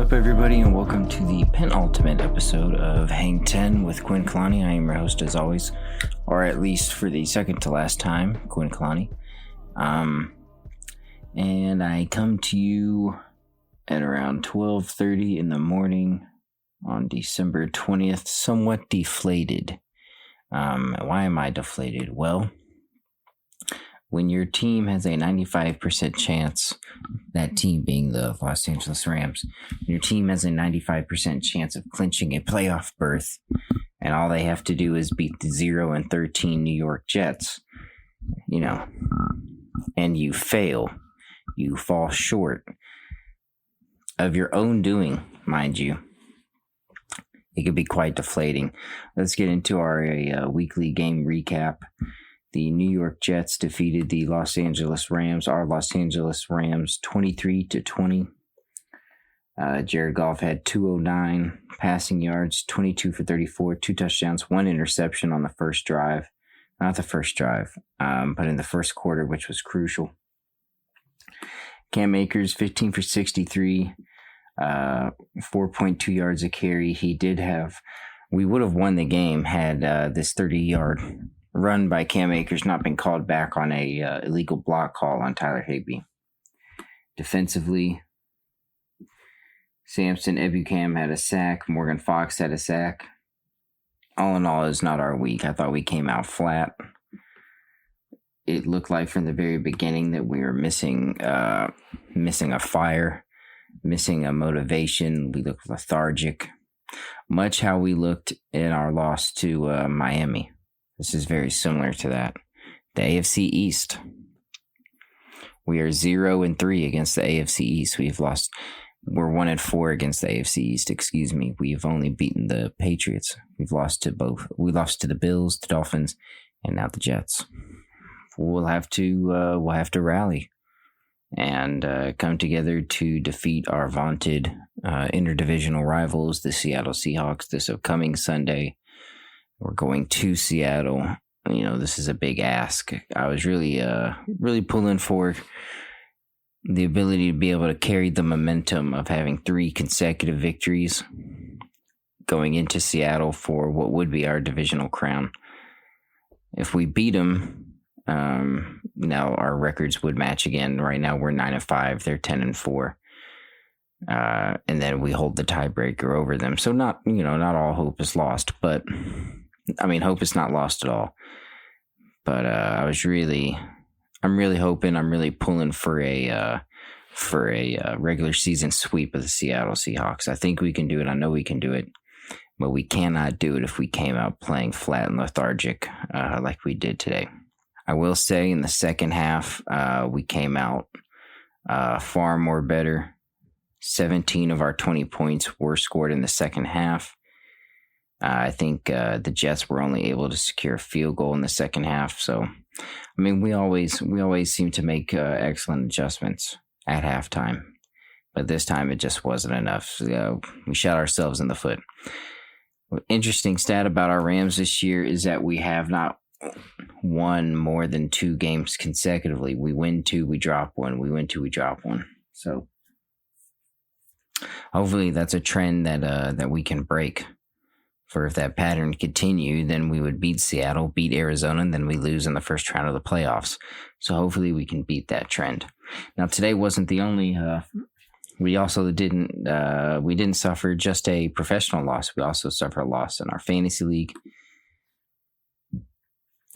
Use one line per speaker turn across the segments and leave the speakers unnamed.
up, everybody, and welcome to the penultimate episode of Hang 10 with Quinn Kalani. I am your host, as always, or at least for the second to last time, Quinn Kalani. And I come to you at around 12:30 in the morning on December 20th, somewhat deflated. Why am I deflated? Well, when your team has a 95% chance, that team being the Los Angeles Rams, your team has a 95% chance of clinching a playoff berth, and all they have to do is beat the 0-13 New York Jets, and you fail, you fall short of your own doing, mind you. It could be quite deflating. Let's get into our weekly game recap. The New York Jets defeated the Los Angeles Rams, 23-20. Jared Goff had 209 passing yards, 22 for 34, 2 touchdowns, 1 interception on the first drive. Not the first drive, but in the first quarter, which was crucial. Cam Akers, 15 for 63, 4.2 yards a carry. We would have won the game had this 30-yard run by Cam Akers not been called back on a illegal block call on Tyler Higbee. Defensively, Samson Ebukam had a sack. Morgan Fox had a sack. All in all, it's not our week. I thought we came out flat. It looked like from the very beginning that we were missing a fire, missing a motivation. We looked lethargic, much how we looked in our loss to Miami. This is very similar to that. The AFC East. We are 0-3 against the AFC East. We're 1-4 against the AFC East, We've only beaten the Patriots. We've lost to both. We lost to the Bills, the Dolphins, and now the Jets. We'll have to rally and come together to defeat our vaunted interdivisional rivals, the Seattle Seahawks, this upcoming Sunday. We're going to Seattle. This is a big ask. I was really pulling for the ability to be able to carry the momentum of having 3 consecutive victories going into Seattle for what would be our divisional crown. If we beat them, now our records would match again. Right now we're 9-5. They're 10-4. And then we hold the tiebreaker over them. So not all hope is lost, but hope is not lost at all. But I'm really hoping, I'm really pulling for a regular season sweep of the Seattle Seahawks. I think we can do it. I know we can do it, but we cannot do it if we came out playing flat and lethargic like we did today. I will say in the second half, we came out far more better. 17 of our 20 points were scored in the second half. I think the Jets were only able to secure a field goal in the second half. So, we always seem to make excellent adjustments at halftime, but this time it just wasn't enough. So, we shot ourselves in the foot. Interesting stat about our Rams this year is that we have not won more than 2 games consecutively. We win 2, we drop 1. We win 2, we drop 1. So, hopefully that's a trend that we can break. For if that pattern continued, then we would beat Seattle, beat Arizona, and then we lose in the first round of the playoffs. So hopefully we can beat that trend. Now today wasn't the only. We also didn't suffer just a professional loss. We also suffered a loss in our fantasy league.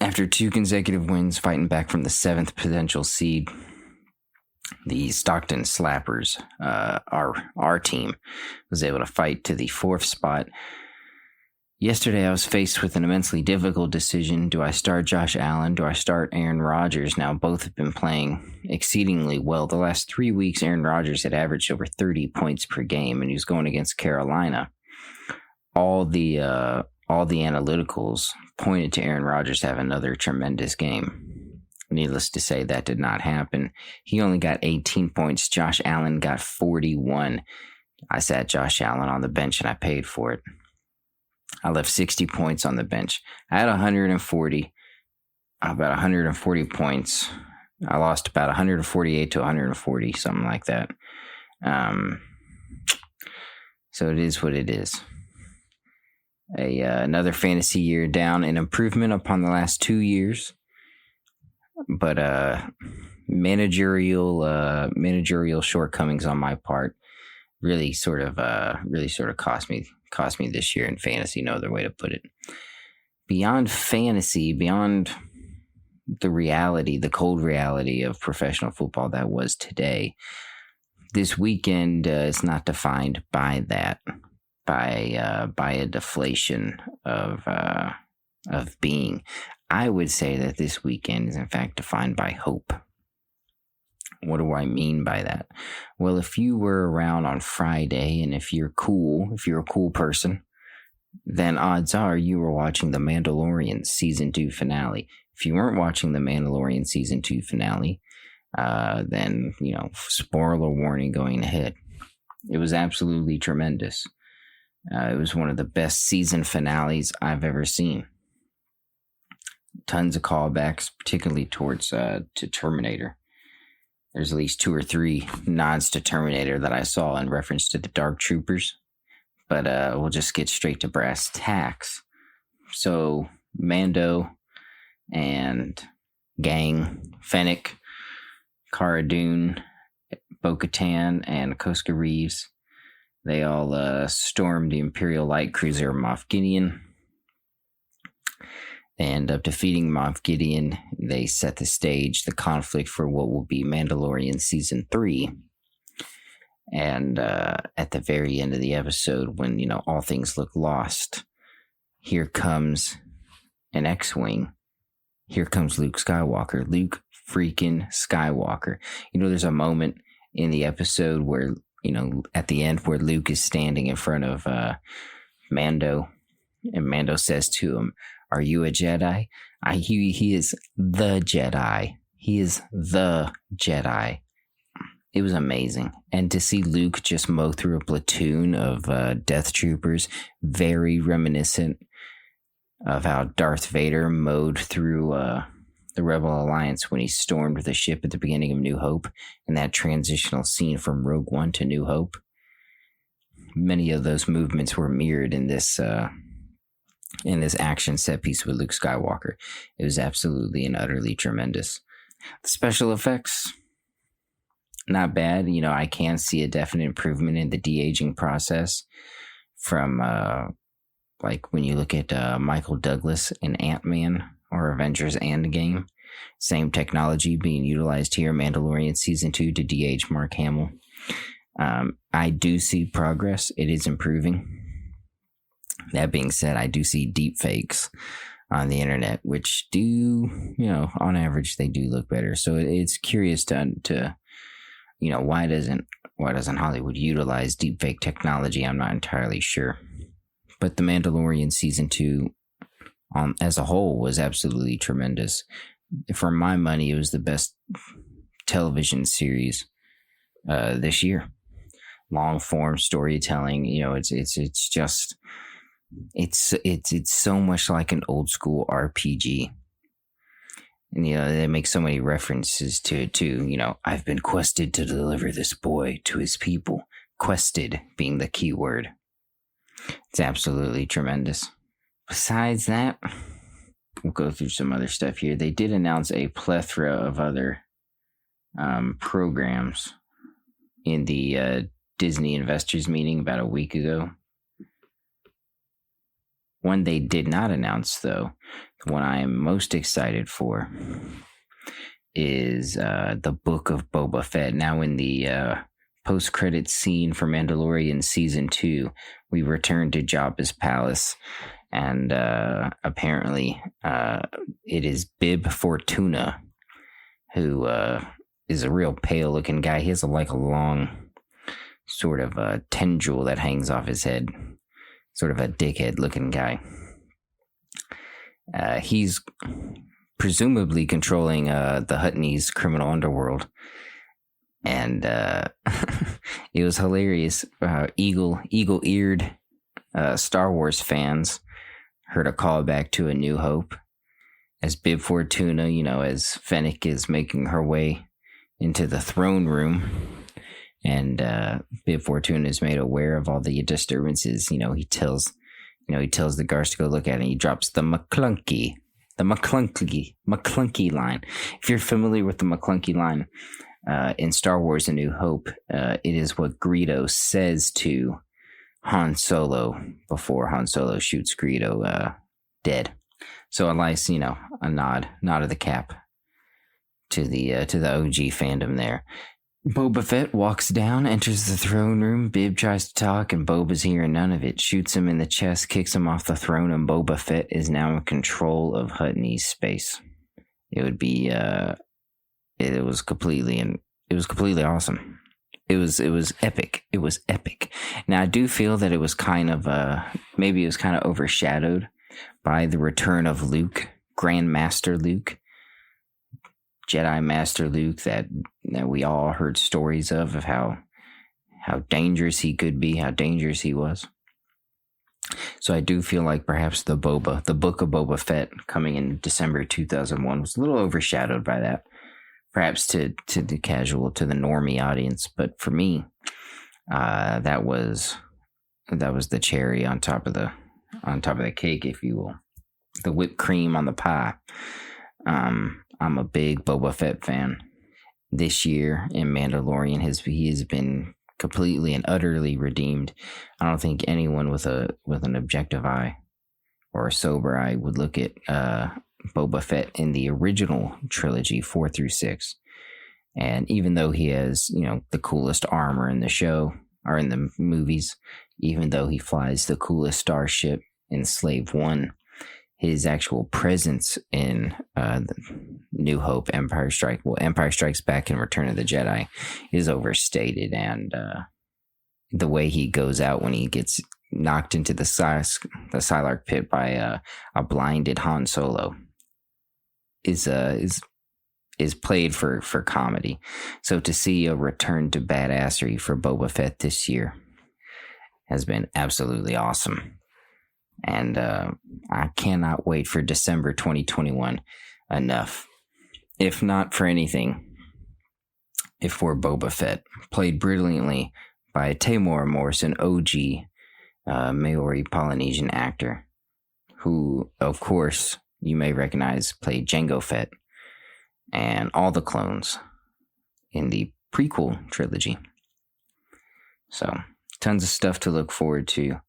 After 2 consecutive wins, fighting back from the 7th potential seed, the Stockton Slappers, our team, was able to fight to the 4th spot. Yesterday, I was faced with an immensely difficult decision. Do I start Josh Allen? Do I start Aaron Rodgers? Now, both have been playing exceedingly well. The last 3 weeks, Aaron Rodgers had averaged over 30 points per game, and he was going against Carolina. All the analyticals pointed to Aaron Rodgers to have another tremendous game. Needless to say, that did not happen. He only got 18 points. Josh Allen got 41. I sat Josh Allen on the bench, and I paid for it. I left 60 points on the bench. I had 140 points. I lost about 148 to 140, something like that. So it is what it is. Another fantasy year down, an improvement upon the last 2 years, but managerial shortcomings on my part really sort of cost me this year in fantasy. No other way to put it. Beyond fantasy, beyond the cold reality of professional football that was today, this weekend is not defined by that. By a deflation of being. I would say that this weekend is in fact defined by hope. What do I mean by that? Well, if you were around on Friday and if you're a cool person, then odds are you were watching the Mandalorian Season 2 finale. If you weren't watching the Mandalorian Season 2 finale, then, spoiler warning going ahead. It was absolutely tremendous. It was one of the best season finales I've ever seen. Tons of callbacks, particularly towards to Terminator. There's at least 2 or 3 nods to Terminator that I saw in reference to the Dark Troopers. But we'll just get straight to brass tacks. So Mando and gang, Fennec, Cara Dune, Bo-Katan, and Koska Reeves, they all stormed the Imperial light cruiser Moff Gideon. And up defeating Moff Gideon, they set the stage, the conflict for what will be Mandalorian Season 3. And at the very end of the episode, when, all things look lost, here comes an X-Wing. Here comes Luke Skywalker. Luke freaking Skywalker. There's a moment in the episode where, at the end where Luke is standing in front of Mando, and Mando says to him, "Are you a Jedi?" He is the Jedi. He is the Jedi. It was amazing. And to see Luke just mow through a platoon of Death Troopers, very reminiscent of how Darth Vader mowed through the Rebel Alliance when he stormed the ship at the beginning of New Hope, and that transitional scene from Rogue One to New Hope. Many of those movements were mirrored in this action set piece with Luke Skywalker. It was absolutely and utterly tremendous. The special effects, not bad. I can see a definite improvement in the de-aging process from like when you look at Michael Douglas in Ant-Man or Avengers Endgame. Same technology being utilized here, Mandalorian Season 2, to de-age Mark Hamill. I do see progress. It is improving. That being said, I do see deep fakes on the internet, which do, on average, they do look better. So it's curious to why doesn't Hollywood utilize deepfake technology? I'm not entirely sure. But The Mandalorian Season 2 as a whole was absolutely tremendous. For my money, it was the best television series this year. Long form storytelling, it's so much like an old school RPG. And, they make so many references to it too. I've been quested to deliver this boy to his people. Quested being the key word. It's absolutely tremendous. Besides that, we'll go through some other stuff here. They did announce a plethora of other programs in the Disney investors meeting about a week ago. One they did not announce, though, the one I am most excited for, is the Book of Boba Fett. Now, in the post-credits scene for Mandalorian Season 2, we return to Jabba's palace, and apparently it is Bib Fortuna, who is a real pale-looking guy. He has a long sort of tendril that hangs off his head. Sort of a dickhead-looking guy. He's presumably controlling the Huttese criminal underworld. And it was hilarious. Eagle-eared Star Wars fans heard a callback to A New Hope. As Bib Fortuna, as Fennec is making her way into the throne room. and Bib Fortuna is made aware of all the disturbances. He tells the guards to go look at it, and he drops the McClunky line. If you're familiar with the McClunky line in Star Wars: A New Hope, it is what Greedo says to Han Solo before Han Solo shoots Greedo dead. So a nice, a nod of the cap to the OG fandom there. Boba Fett walks down, enters the throne room. Bib tries to talk, and Boba's hearing none of it. Shoots him in the chest, kicks him off the throne, and Boba Fett is now in control of Huttonese space. It would be, it was completely awesome. It was epic. It was epic. Now I do feel that it was kind of, maybe it was kind of overshadowed by the return of Luke, Grandmaster Luke. Jedi Master Luke that we all heard stories of how dangerous he could be, how dangerous he was. So I do feel like perhaps the Book of Boba Fett coming in December 2001 was a little overshadowed by that. Perhaps to the casual, to the normie audience, but for me, that was the cherry on top of the cake, if you will, the whipped cream on the pie. I'm a big Boba Fett fan. This year in Mandalorian, he has been completely and utterly redeemed. I don't think anyone with an objective eye or a sober eye would look at Boba Fett in the original trilogy 4 through 6. And even though he has, the coolest armor in the show or in the movies, even though he flies the coolest starship in Slave One, his actual presence in New Hope, Empire Strikes Back, and Return of the Jedi is overstated. And the way he goes out when he gets knocked into the Sylark pit by a blinded Han Solo is played for comedy. So to see a return to badassery for Boba Fett this year has been absolutely awesome. And I cannot wait for December 2021 enough. If not for anything, if for Boba Fett, played brilliantly by Tamora Morrison, OG Maori Polynesian actor, who, of course, you may recognize played Jango Fett and all the clones in the prequel trilogy. So, tons of stuff to look forward to.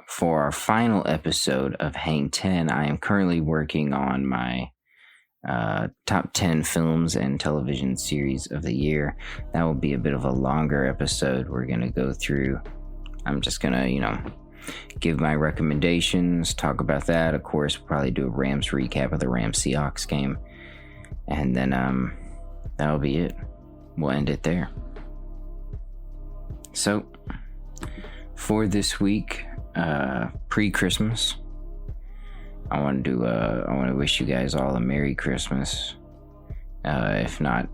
For our final episode of Hang 10, I am currently working on my top 10 films and television series of the year. That will be a bit of a longer episode. We're going to go through, I'm just going to, give my recommendations, talk about that. Of course, probably do a Rams recap of the Rams-Seahawks game. And then that'll be it. We'll end it there. So, for this week, pre-Christmas, I want to wish you guys all a Merry Christmas. If not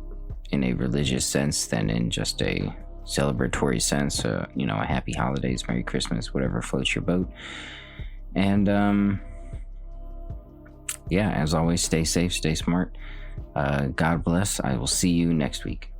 in a religious sense, then in just a celebratory sense. A happy holidays, Merry Christmas, whatever floats your boat. And as always, stay safe, stay smart. God bless. I will see you next week.